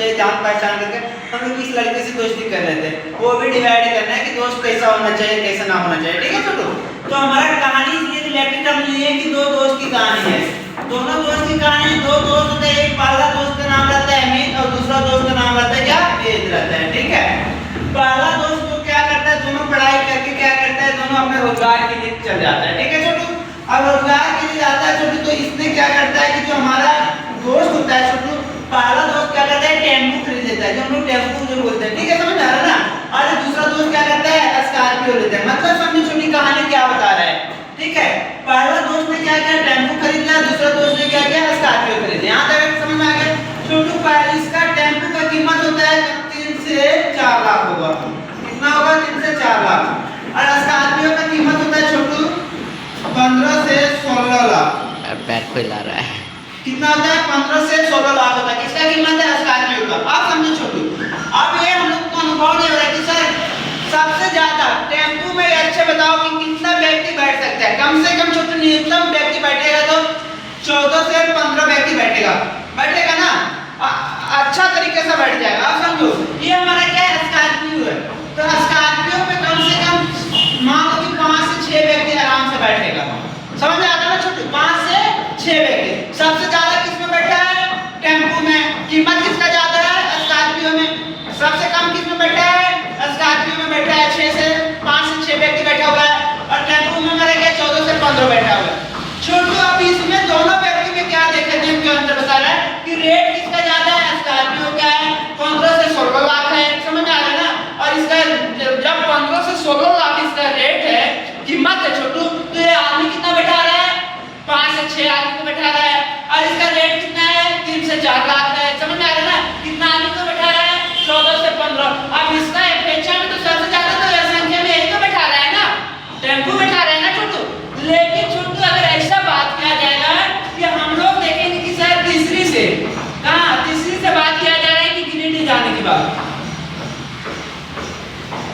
चाहिए, जान पहचान करके हम लोग किस लड़के से दोस्ती कर रहे थे, वो भी डिवाइड करना है कि दोस्त कैसा होना चाहिए कैसा ना होना चाहिए। ठीक है छोटू, तो हमारा कहानी ये रिलेटेड हम लिए कि दो दोस्त की कहानी है। दोनों दोस्त की कहानी, दो दोस्त होते हैं, एक पहला दोस्त का नाम रहता है अमित और दूसरा दोस्त का नाम रहता है क्या, वेद रहता है। ठीक है, पहला दोस्त तो क्या करता है, दोनों पढ़ाई करके क्या करता है, दोनों अपने रोजगार के लिए चल जाता है। ठीक है छोटू, अब रोजगार के लिए जाता है छोटू, तो इसने क्या करता है कि जो हमारा दोस्त होता है छोटू, पहला दोस्त क्या करता है, टेम्पो खरीद लेता है, जो हम लोग टेम्पो जो बोलते हैं। ठीक है, समझ आ रहा है ना। और दूसरा दोस्त क्या करता है, स्कॉर्पियो लेता है। मतलब समझो छोटी कहानी क्या बता रहा है। ठीक है, पहला दोस्त ने क्या किया, टेम्पो खरीद लिया, दूसरा दोस्त ने क्या किया, स्कॉर्पियो खरीद लिया। यहाँ तक समझ में आ गया छोटू। इसका टेम्पो का कीमत होता है 3 से 4 लाख होगा। कितना होगा, 3 से 4 लाख। और स्कॉर्पियो का कीमत होता है छोटू 15 से 16 लाख। पैर फैला रहा है। कितना होता है, 15 से 16 लाख होता है। किसका कीमत है, स्कॉर्पियो का। आप समझो छोटू, अब ये हम लोग को अनुभव नहीं हो रहा है कि सर सबसे ज्यादा टेम्पो में अच्छे बताओ कि कितना व्यक्ति बैठ सकता है। कम से कम छोटू न्यूनतम व्यक्ति बैठेगा तो 14 से 15 व्यक्ति बैठेगा ना, अच्छा तरीके से बैठ जाएगा। आप समझो ये हमारा क्या है, स्कॉर्पियो है। तो स्कॉर्पियो पे कम से कम मान लो कि 5 से 6 व्यक्ति आराम से बैठेगा। समझ में आता है ना छोटू, 5 से 6 व्यक्ति। सबसे ज्यादा किसमें बैठा है, टेम्पो में। कीमत किसका ज्यादा है, स्कॉर्पियो में। सबसे कम किसमें बैठा है, स्कॉर्पियो में बैठा है। 5 से 6 व्यक्ति बैठा हुआ है और टेम्पो में हमारा क्या 14 से 15 बैठा हुआ है। छोटू अब इसमें दोनों व्यक्ति में क्या देखेंगे, हम क्यों अंतर बता रहा है कि रेट किसका ज्यादा है, स्कॉर्पियो क्या है 15 से 16 लाख है। समझ में आ रहा है ना। और इसका जब 15 से 16 लाख इसका रेट है, कीमत है छोटू, तो ये आदमी कितना बैठा रहा है, 5 से 6 आदमी को बैठा रहा है। और इसका रेट कितना है, 3 से 4 लाख है। समझ में आ रहा है ना, कितना आदमी को बैठा रहा है, 14 से 15। अब इसका अपेक्षा में तो सबसे ज्यादा तो संख्या में यही तो बैठा रहा है ना, टेम्पो बैठा रहा है ना छोटू। लेकिन छोटू अगर ऐसा बात किया जाएगा कि हम लोग देखेंगे कि सर तीसरी से बात किया जा रहा है कि गिरिडीह जाने की बात,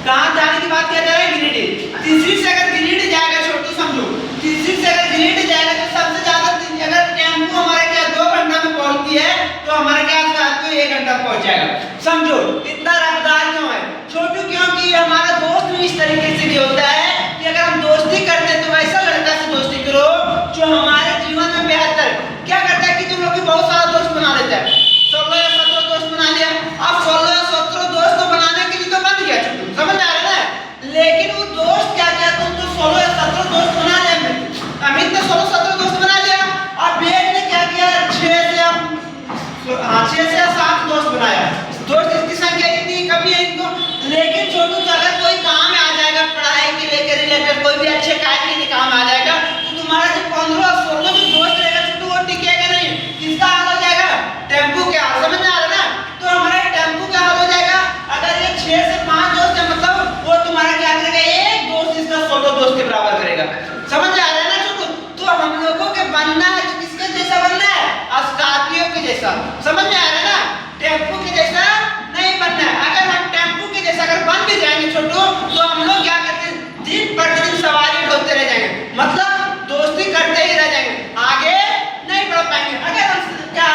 कहाँ जाने की बात किया जा रहा है, गिरिडीह। तीसरी से अगर गिरिडीह जाएगा छोटू, समझो तीसरी से अगर गिरिडीह जाएगा तो सबसे ज्यादा अगर टेम्पो हमारे क्या 2 घंटा में पहुंचती है तो हमारे क्या स्कॉर्पियो 1 घंटा पहुंच जाएगा। समझो इतना रफ्तार क्यों है छोटू, क्योंकि हमारा दोस्त भी इस तरीके से भी होता है कि अगर हम दोस्ती करते हैं तो वैसा लड़का से दोस्ती करो जो हमारे जीवन में बेहतर। क्या करता है कि तुम लोग भी बहुत सारा दोस्त बना लेता है, 16 या 17 दोस्त बना लिया। अब 16 या 17 दोस्त तो बनाने के लिए तो बन गया छोटू, समझ आ रहा है ना। लेकिन वो दोस्त क्या किया, तुम तो 16 या 17 दोस्त बना लिया, अमित ने 16-17 दोस्त बना लिया। और वेद ने क्या किया, 6 से 7 दोस्त बनाया। दोस्त इसकी संख्या इतनी कमी है इनको। लेकिन छोटू अगर कोई काम आ जाएगा, पढ़ाई के लेकर रिलेटेड कोई भी अच्छे कार्य के लिए काम आ जाएगा, तो तुम्हारा जो 15-16 जो दोस्त रहेगा छोटू वो टिकेगा नहीं। किसका हाल हो जाएगा, टेम्पो के हाल। समझ में आ रहा है ना। तो हमारा टेम्पो का हाल हो जाएगा। अगर ये 6 से 5 दोस्त है मतलब वो तुम्हारा क्या करेगा, एक दोस्त इसका 16 दोस्त के बराबर करेगा। समझ में आ रहा है ना छोटू। तो हम लोगों के बनना है तो किसके जैसा बनना है, स्कॉर्पियो के जैसा। समझ में आ रहा है ना, टेम्पो के जैसा नहीं बनना है। अगर हम टेम्पो के जैसा अगर बन भी जाएंगे छोटू, तो हम लोग क्या करते हैं, दिन प्रतिदिन सवारी ढोते रह जाएंगे, मतलब दोस्ती करते ही रह जाएंगे, आगे नहीं बढ़ पाएंगे। अगर हम क्या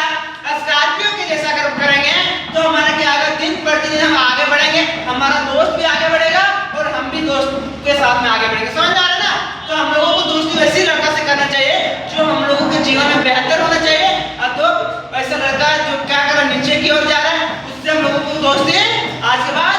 स्कॉर्पियो के जैसा अगर करेंगे तो हमारा क्या होगा, दिन प्रतिदिन हम आगे बढ़ेंगे, हमारा दोस्त भी आगे बढ़ेगा और हम भी दोस्त के साथ में आगे बढ़ेंगे। समझ आ रहा है ना। तो हम लोगों को दोस्ती वैसी लड़का से करना चाहिए जो हम लोगों के जीवन में बेहतर होना चाहिए। और तो वैसा लड़का जो क्या कर रहा है, नीचे की ओर जा रहा है, उससे हम लोगों को दोस्ती आज के बाद